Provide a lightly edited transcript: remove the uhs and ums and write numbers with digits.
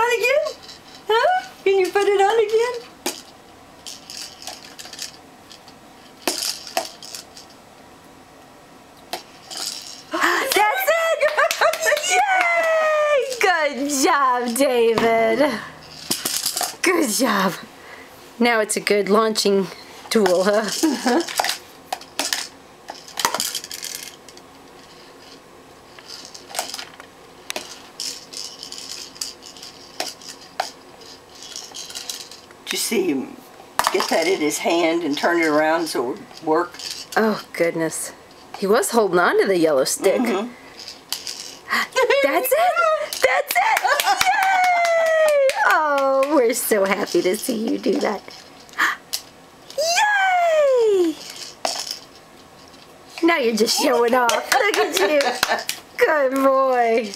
on again? Huh? Can you put it on again? That's it! Yay! Good job, David. Good job. Now it's a good launching tool, huh? Did you see him get that in his hand and turn it around so it would work? Oh, goodness. He was holding on to the yellow stick. Mm-hmm. That's it! That's it! Yay! Oh, we're so happy to see you do that. Yay! Now you're just showing off. Look at you. Good boy.